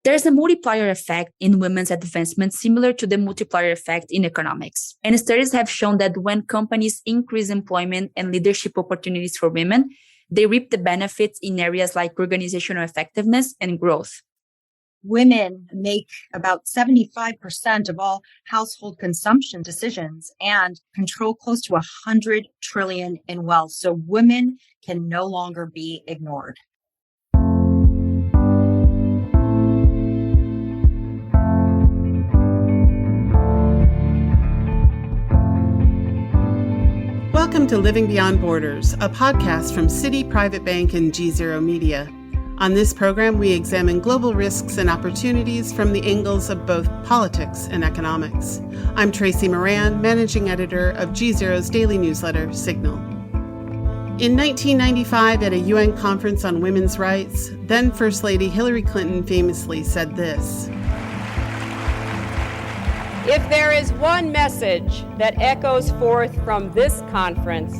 There's a multiplier effect in women's advancement similar to the multiplier effect in economics. And studies have shown that when companies increase employment and leadership opportunities for women, they reap the benefits in areas like organizational effectiveness and growth. Women make about 75% of all household consumption decisions and control close to 100 trillion in wealth. So women can no longer be ignored. Welcome to Living Beyond Borders, a podcast from Citi Private Bank and GZERO Media. On this program, we examine global risks and opportunities from the angles of both politics and economics. I'm Tracy Moran, managing editor of GZERO's daily newsletter, Signal. In 1995, at a UN conference on women's rights, then First Lady Hillary Clinton famously said this: "If there is one message that echoes forth from this conference,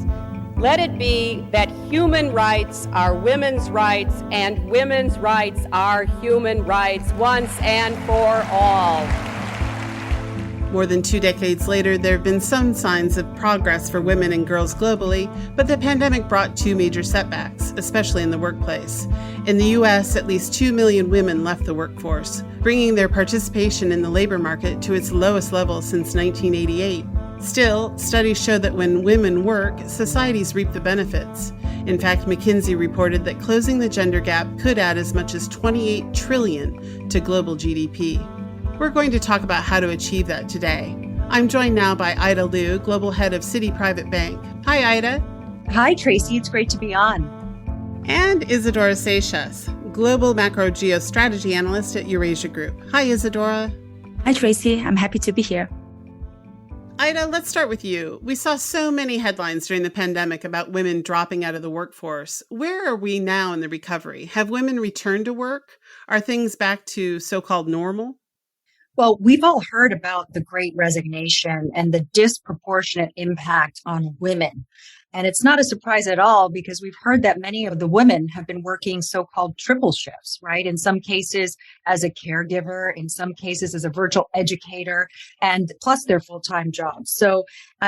let it be that human rights are women's rights and women's rights are human rights once and for all." More than 2 decades later, there have been some signs of progress for women and girls globally, but the pandemic brought 2 major setbacks, especially in the workplace. In the U.S., at least 2 million women left the workforce, bringing their participation in the labor market to its lowest level since 1988. Still, studies show that when women work, societies reap the benefits. In fact, McKinsey reported that closing the gender gap could add as much as $28 trillion to global GDP. We're going to talk about how to achieve that today. I'm joined now by Ida Liu, Global Head of Citi Private Bank. Hi, Ida. Hi, Tracy. It's great to be on. And Isadora Seixas, Global Macro-Geostrategy Analyst at Eurasia Group. Hi, Isadora. Hi, Tracy. I'm happy to be here. Ida, let's start with you. We saw so many headlines during the pandemic about women dropping out of the workforce. Where are we now in the recovery? Have women returned to work? Are things back to so-called normal? Well, we've all heard about the Great Resignation and the disproportionate impact on women. And it's not a surprise at all because we've heard that many of the women have been working so-called triple shifts, right? In some cases as a caregiver, in some cases as a virtual educator, and plus their full-time jobs. So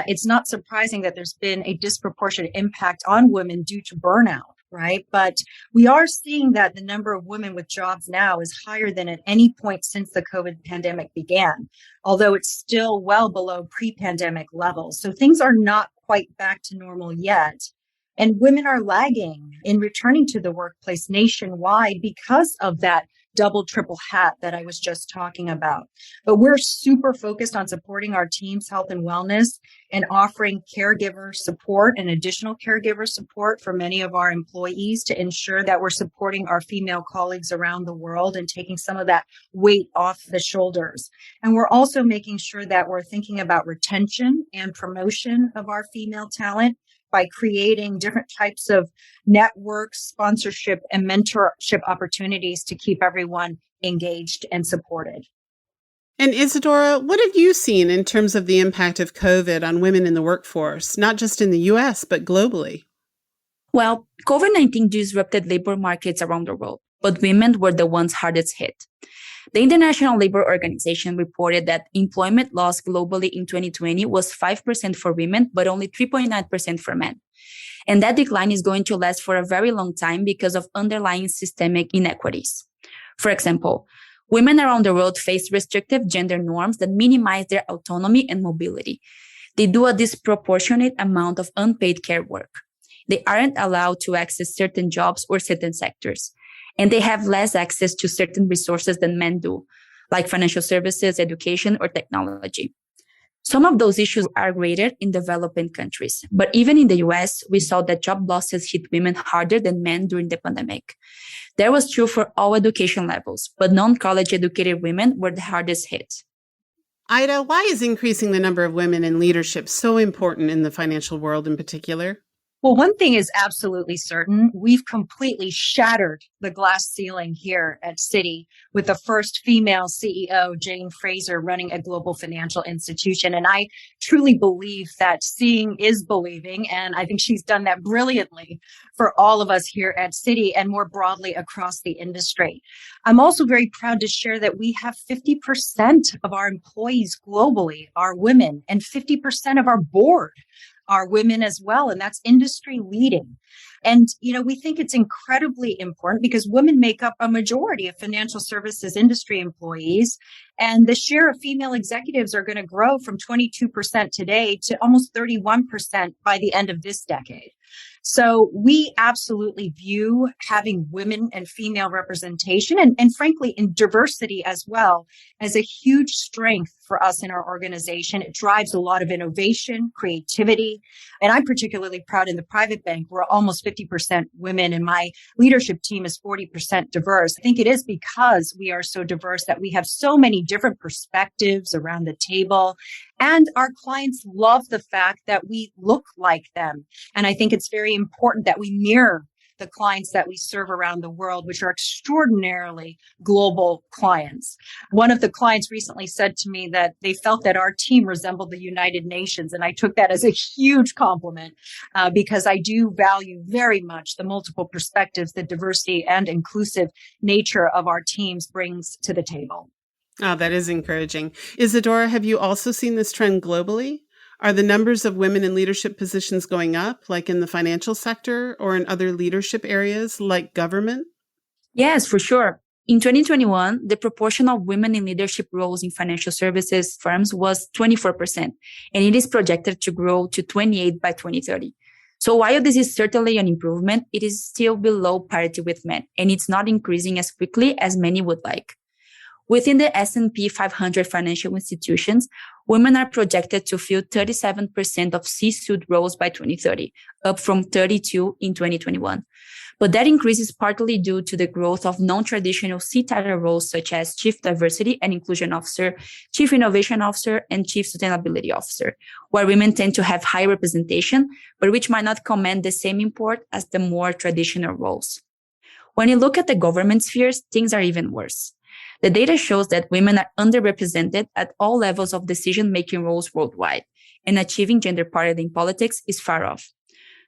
it's not surprising that there's been a disproportionate impact on women due to burnout. Right. But we are seeing that the number of women with jobs now is higher than at any point since the COVID pandemic began, although it's still well below pre-pandemic levels. So things are not quite back to normal yet. And women are lagging in returning to the workplace nationwide because of that double, triple hat that I was just talking about. But we're super focused on supporting our team's health and wellness and offering caregiver support and additional caregiver support for many of our employees to ensure that we're supporting our female colleagues around the world and taking some of that weight off the shoulders. And we're also making sure that we're thinking about retention and promotion of our female talent by creating different types of networks, sponsorship, and mentorship opportunities to keep everyone engaged and supported. And Isadora, what have you seen in terms of the impact of COVID on women in the workforce, not just in the U.S., but globally? Well, COVID-19 disrupted labor markets around the world, but women were the ones hardest hit. The International Labor Organization reported that employment loss globally in 2020 was 5% for women, but only 3.9% for men. And that decline is going to last for a very long time because of underlying systemic inequities. For example, women around the world face restrictive gender norms that minimize their autonomy and mobility. They do a disproportionate amount of unpaid care work. They aren't allowed to access certain jobs or certain sectors. And they have less access to certain resources than men do, like financial services, education, or technology. Some of those issues are greater in developing countries. But even in the US, we saw that job losses hit women harder than men during the pandemic. That was true for all education levels, but non-college educated women were the hardest hit. Ida, why is increasing the number of women in leadership so important in the financial world in particular? Well, one thing is absolutely certain. We've completely shattered the glass ceiling here at Citi with the first female CEO, Jane Fraser, running a global financial institution. And I truly believe that seeing is believing. And I think she's done that brilliantly for all of us here at Citi and more broadly across the industry. I'm also very proud to share that we have 50% of our employees globally are women and 50% of our board are women as well. And that's industry leading. And, we think it's incredibly important because women make up a majority of financial services industry employees. And the share of female executives are going to grow from 22% today to almost 31% by the end of this decade. So we absolutely view having women and female representation and frankly, in diversity as well as a huge strength for us in our organization. It drives a lot of innovation, creativity. And I'm particularly proud in the private bank, we're almost 50% women and my leadership team is 40% diverse. I think it is because we are so diverse that we have so many different perspectives around the table. And our clients love the fact that we look like them. And I think it's very important that we mirror the clients that we serve around the world, which are extraordinarily global clients. One of the clients recently said to me that they felt that our team resembled the United Nations. And I took that as a huge compliment because I do value very much the multiple perspectives, the diversity and inclusive nature of our teams brings to the table. Oh, that is encouraging. Isadora, have you also seen this trend globally? Are the numbers of women in leadership positions going up, like in the financial sector or in other leadership areas like government? Yes, for sure. In 2021, the proportion of women in leadership roles in financial services firms was 24%, and it is projected to grow to 28% by 2030. So while this is certainly an improvement, it is still below parity with men, and it's not increasing as quickly as many would like. Within the S&P 500 financial institutions, women are projected to fill 37% of C-suite roles by 2030, up from 32% in 2021. But that increase is partly due to the growth of non-traditional C-title roles such as Chief Diversity and Inclusion Officer, Chief Innovation Officer, and Chief Sustainability Officer, where women tend to have high representation, but which might not command the same import as the more traditional roles. When you look at the government spheres, things are even worse. The data shows that women are underrepresented at all levels of decision-making roles worldwide, and achieving gender parity in politics is far off.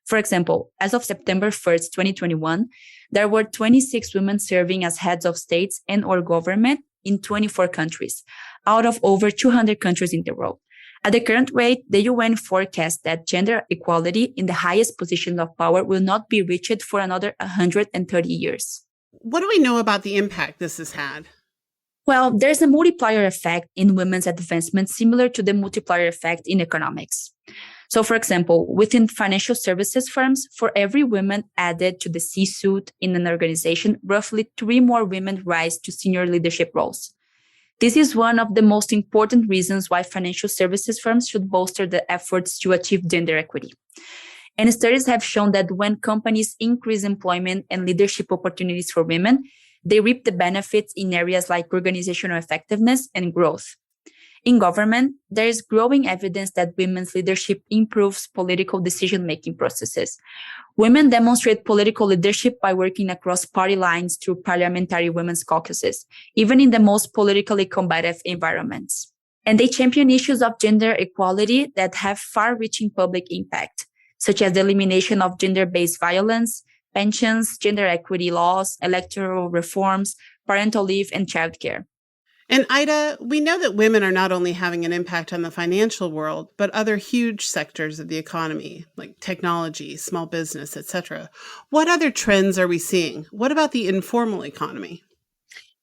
For example, as of September 1st, 2021, there were 26 women serving as heads of states and/or government in 24 countries, out of over 200 countries in the world. At the current rate, the UN forecasts that gender equality in the highest positions of power will not be reached for another 130 years. What do we know about the impact this has had? Well, there's a multiplier effect in women's advancement similar to the multiplier effect in economics. So, for example, within financial services firms, for every woman added to the C-suite in an organization, roughly 3 more women rise to senior leadership roles. This is one of the most important reasons why financial services firms should bolster the efforts to achieve gender equity. And studies have shown that when companies increase employment and leadership opportunities for women, they reap the benefits in areas like organizational effectiveness and growth. In government, there is growing evidence that women's leadership improves political decision-making processes. Women demonstrate political leadership by working across party lines through parliamentary women's caucuses, even in the most politically combative environments. And they champion issues of gender equality that have far-reaching public impact, such as the elimination of gender-based violence, pensions, gender equity laws, electoral reforms, parental leave, and childcare. And Ida, we know that women are not only having an impact on the financial world, but other huge sectors of the economy, like technology, small business, etc. What other trends are we seeing? What about the informal economy?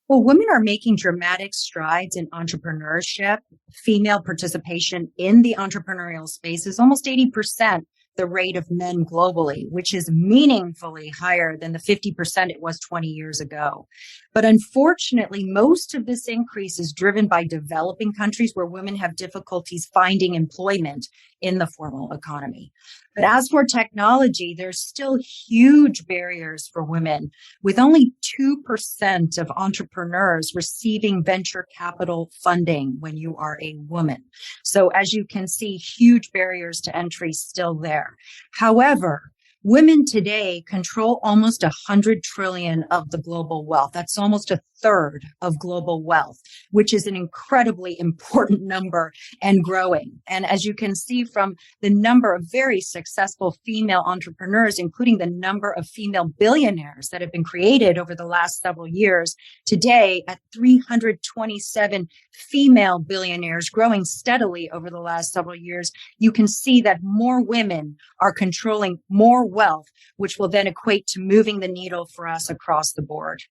Well, women are making dramatic strides in entrepreneurship. Female participation in the entrepreneurial space is almost 80%. The rate of men globally, which is meaningfully higher than the 50% it was 20 years ago. But unfortunately, most of this increase is driven by developing countries where women have difficulties finding employment in the formal economy. But as for technology, there's still huge barriers for women, with only 2% of entrepreneurs receiving venture capital funding when you are a woman. So as you can see, huge barriers to entry still there. However, Women today control almost 100 trillion of the global wealth. That's almost a third of global wealth, which is an incredibly important number and growing. And as you can see from the number of very successful female entrepreneurs, including the number of female billionaires that have been created over the last several years, today at 327 female billionaires, growing steadily over the last several years, you can see that more women are controlling more wealth, which will then equate to moving the needle for us across the board.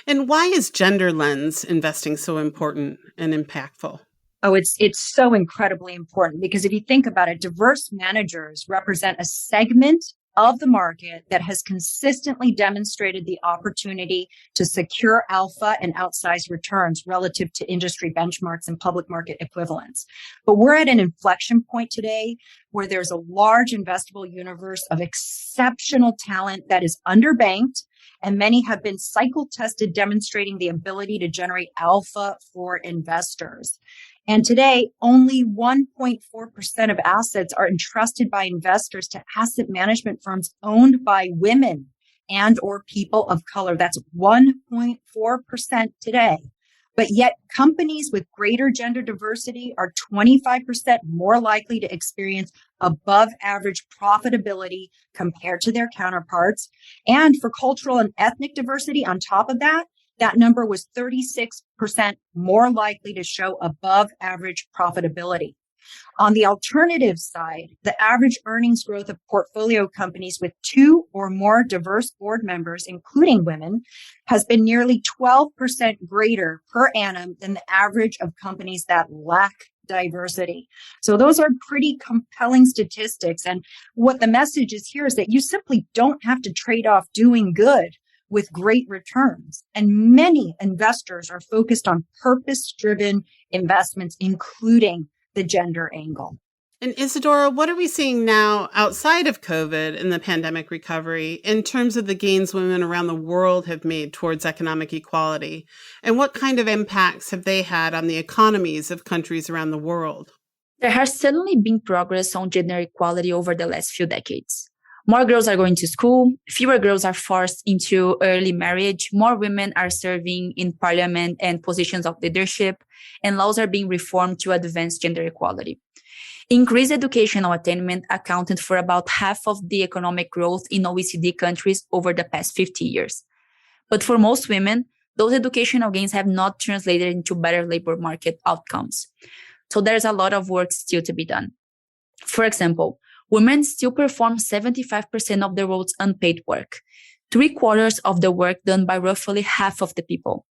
And why is gender lens investing so important and impactful? Oh, it's so incredibly important because if you think about it, diverse managers represent a segment of the market that has consistently demonstrated the opportunity to secure alpha and outsized returns relative to industry benchmarks and public market equivalents. But we're at an inflection point today where there's a large investable universe of exceptional talent that is underbanked, and many have been cycle tested, demonstrating the ability to generate alpha for investors. And today, only 1.4% of assets are entrusted by investors to asset management firms owned by women and or people of color. That's 1.4% today. But yet companies with greater gender diversity are 25% more likely to experience above average profitability compared to their counterparts. And for cultural and ethnic diversity on top of that, that number was 36% more likely to show above average profitability. On the alternative side, the average earnings growth of portfolio companies with 2 or more diverse board members, including women, has been nearly 12% greater per annum than the average of companies that lack diversity. So those are pretty compelling statistics. And what the message is here is that you simply don't have to trade off doing good with great returns. And many investors are focused on purpose-driven investments, including the gender angle. And Isadora, what are we seeing now outside of COVID and the pandemic recovery in terms of the gains women around the world have made towards economic equality? And what kind of impacts have they had on the economies of countries around the world? There has certainly been progress on gender equality over the last few decades. More girls are going to school, fewer girls are forced into early marriage, more women are serving in parliament and positions of leadership, and laws are being reformed to advance gender equality. Increased educational attainment accounted for about half of the economic growth in OECD countries over the past 50 years. But for most women, those educational gains have not translated into better labor market outcomes. So there's a lot of work still to be done. For example, women still perform 75% of the world's unpaid work, 3/4 of the work done by roughly half of the people.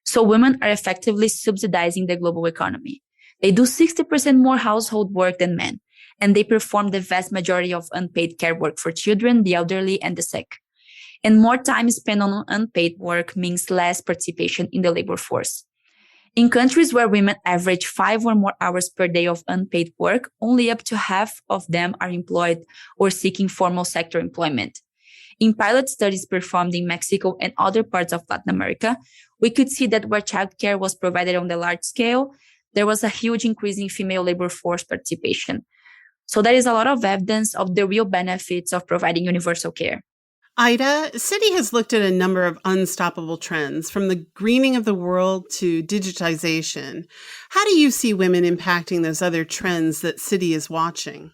So women are effectively subsidizing the global economy. They do 60% more household work than men, and they perform the vast majority of unpaid care work for children, the elderly, and the sick. And more time spent on unpaid work means less participation in the labor force. In countries where women average 5 or more hours per day of unpaid work, only up to half of them are employed or seeking formal sector employment. In pilot studies performed in Mexico and other parts of Latin America, we could see that where childcare was provided on the large scale, there was a huge increase in female labor force participation. So there is a lot of evidence of the real benefits of providing universal care. Ida, Citi has looked at a number of unstoppable trends, from the greening of the world to digitization. How do you see women impacting those other trends that Citi is watching?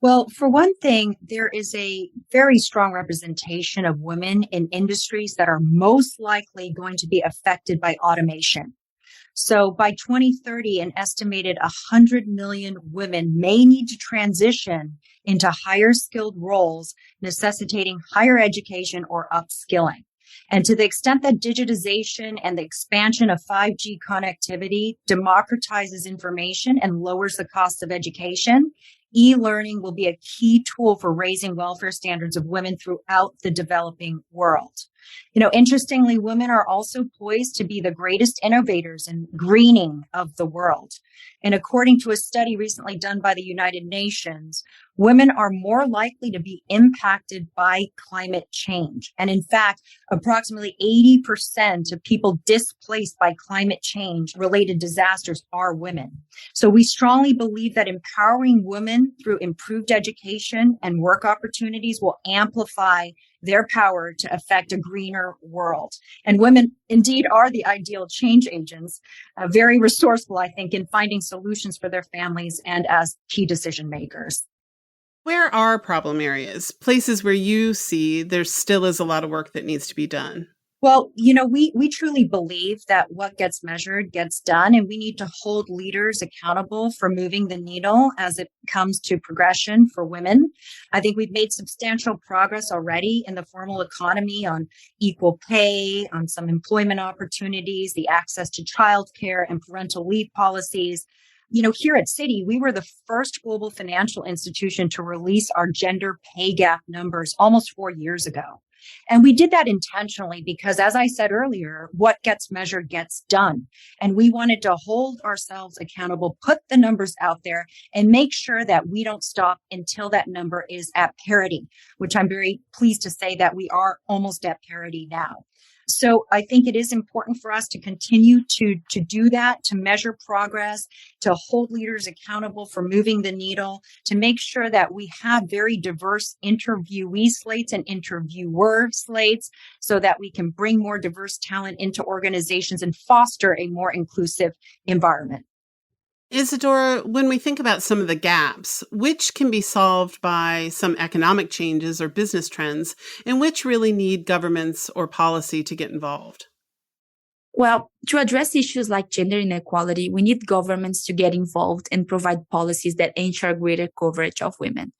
Well, for one thing, there is a very strong representation of women in industries that are most likely going to be affected by automation. So by 2030, an estimated 100 million women may need to transition into higher skilled roles, necessitating higher education or upskilling. And to the extent that digitization and the expansion of 5G connectivity democratizes information and lowers the cost of education, e-learning will be a key tool for raising welfare standards of women throughout the developing world. Interestingly, women are also poised to be the greatest innovators in greening of the world. And according to a study recently done by the United Nations, women are more likely to be impacted by climate change. And in fact, approximately 80% of people displaced by climate change related disasters are women. So we strongly believe that empowering women through improved education and work opportunities will amplify their power to affect a greener world. And women indeed are the ideal change agents, very resourceful, I think, in finding solutions for their families and as key decision makers. Where are problem areas, places where you see there still is a lot of work that needs to be done? Well, we truly believe that what gets measured gets done, and we need to hold leaders accountable for moving the needle as it comes to progression for women. I think we've made substantial progress already in the formal economy on equal pay, on some employment opportunities, the access to childcare and parental leave policies. Here at Citi, we were the first global financial institution to release our gender pay gap numbers almost 4 years ago. And we did that intentionally because, as I said earlier, what gets measured gets done. And we wanted to hold ourselves accountable, put the numbers out there, and make sure that we don't stop until that number is at parity, which I'm very pleased to say that we are almost at parity now. So I think it is important for us to continue to do that, to measure progress, to hold leaders accountable for moving the needle, to make sure that we have very diverse interviewee slates and interviewer slates so that we can bring more diverse talent into organizations and foster a more inclusive environment. Isadora, when we think about some of the gaps, which can be solved by some economic changes or business trends, and which really need governments or policy to get involved? Well, to address issues like gender inequality, we need governments to get involved and provide policies that ensure greater coverage of women.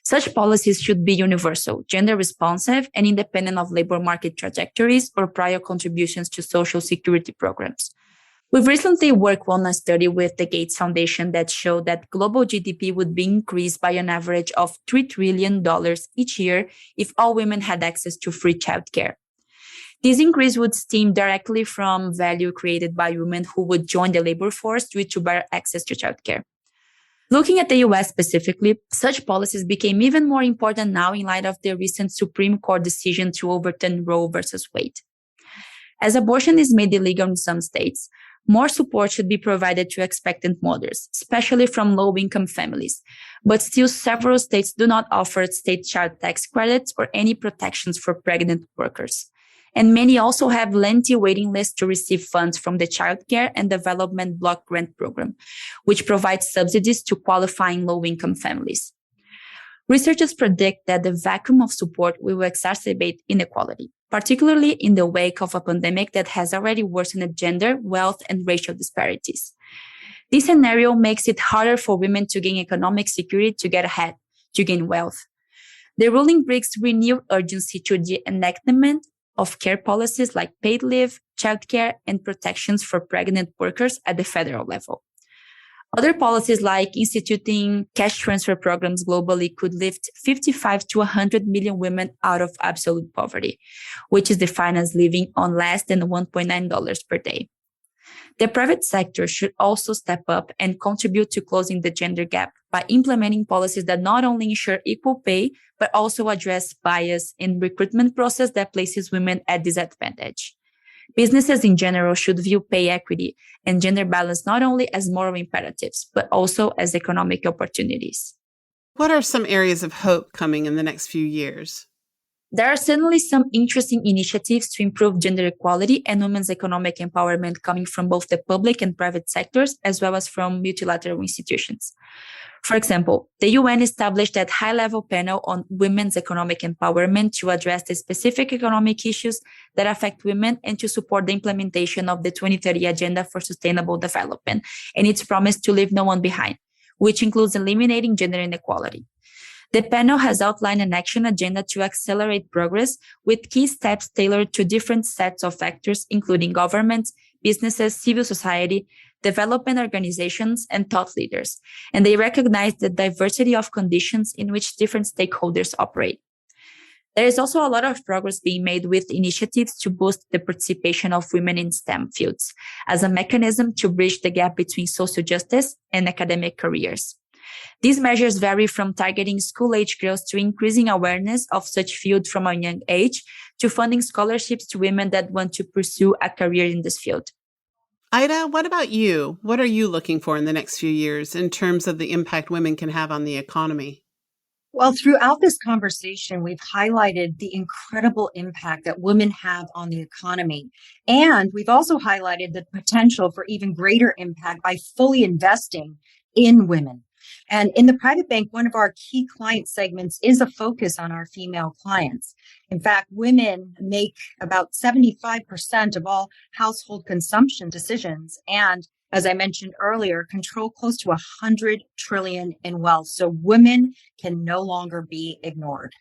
Such policies should be universal, gender responsive, and independent of labor market trajectories or prior contributions to social security programs. We've recently worked on a study with the Gates Foundation that showed that global GDP would be increased by an average of $3 trillion each year if all women had access to free childcare. This increase would stem directly from value created by women who would join the labor force due to better access to childcare. Looking at the US specifically, such policies became even more important now in light of the recent Supreme Court decision to overturn Roe versus Wade. As abortion is made illegal in some states, more support should be provided to expectant mothers, especially from low-income families. But still, several states do not offer state child tax credits or any protections for pregnant workers. And many also have lengthy waiting lists to receive funds from the Child Care and Development Block Grant Program, which provides subsidies to qualifying low-income families. Researchers predict that the vacuum of support will exacerbate inequality, particularly in the wake of a pandemic that has already worsened gender, wealth, and racial disparities. This scenario makes it harder for women to gain economic security to get ahead, to gain wealth. The ruling brings renewed urgency to the enactment of care policies like paid leave, childcare, and protections for pregnant workers at the federal level. Other policies like instituting cash transfer programs globally could lift 55 to 100 million women out of absolute poverty, which is defined as living on less than $1.9 per day. The private sector should also step up and contribute to closing the gender gap by implementing policies that not only ensure equal pay, but also address bias in recruitment process that places women at disadvantage. Businesses in general should view pay equity and gender balance not only as moral imperatives, but also as economic opportunities. What are some areas of hope coming in the next few years? There are certainly some interesting initiatives to improve gender equality and women's economic empowerment coming from both the public and private sectors, as well as from multilateral institutions. For example, the UN established a high-level panel on women's economic empowerment to address the specific economic issues that affect women and to support the implementation of the 2030 Agenda for Sustainable Development and its promise to leave no one behind, which includes eliminating gender inequality. The panel has outlined an action agenda to accelerate progress with key steps tailored to different sets of actors, including governments, businesses, civil society, development organizations, and thought leaders. And they recognize the diversity of conditions in which different stakeholders operate. There is also a lot of progress being made with initiatives to boost the participation of women in STEM fields as a mechanism to bridge the gap between social justice and academic careers. These measures vary from targeting school-age girls to increasing awareness of such fields from a young age to funding scholarships to women that want to pursue a career in this field. Ida, what about you? What are you looking for in the next few years in terms of the impact women can have on the economy? Well, throughout this conversation, we've highlighted the incredible impact that women have on the economy. And we've also highlighted the potential for even greater impact by fully investing in women. And in the private bank, one of our key client segments is a focus on our female clients. In fact, women make about 75% of all household consumption decisions. And as I mentioned earlier, control close to $100 trillion in wealth. So women can no longer be ignored.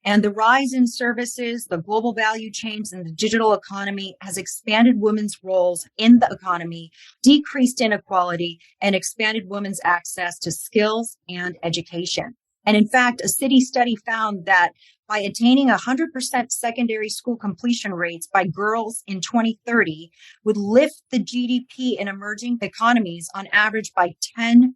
And the rise in services, the global value chains, and the digital economy has expanded women's roles in the economy, decreased inequality, and expanded women's access to skills and education. And in fact, a Citi study found that by attaining 100% secondary school completion rates by girls in 2030 would lift the GDP in emerging economies on average by 10%.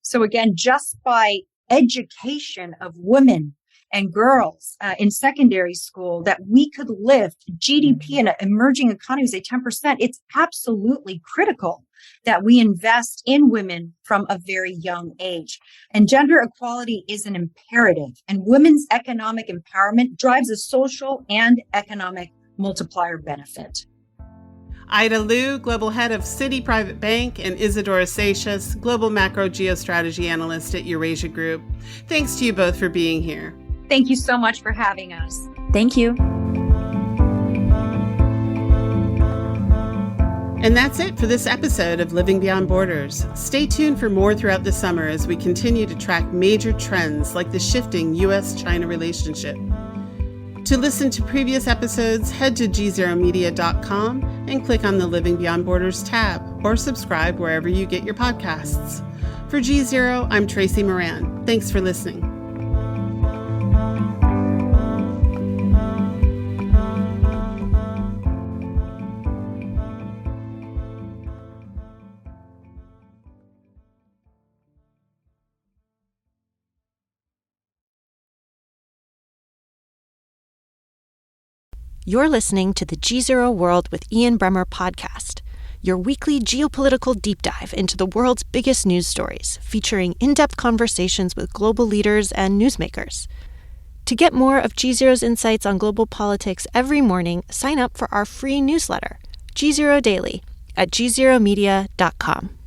So again, just by education of women and girls in secondary school, that we could lift GDP in emerging economies by 10%. It's absolutely critical that we invest in women from a very young age. And gender equality is an imperative, and women's economic empowerment drives a social and economic multiplier benefit. Ida Liu, Global Head of Citi Private Bank, and Isadora Seixas, Global Macro-Geostrategy Analyst at Eurasia Group. Thanks to you both for being here. Thank you so much for having us. Thank you. And that's it for this episode of Living Beyond Borders. Stay tuned for more throughout the summer as we continue to track major trends like the shifting U.S.-China relationship. To listen to previous episodes, head to gzeromedia.com and click on the Living Beyond Borders tab, or subscribe wherever you get your podcasts. For GZERO, I'm Tracy Moran. Thanks for listening. You're listening to the GZERO World with Ian Bremmer podcast, your weekly geopolitical deep dive into the world's biggest news stories, featuring in-depth conversations with global leaders and newsmakers. To get more of GZERO's insights on global politics every morning, sign up for our free newsletter, GZERO Daily, at gzeromedia.com.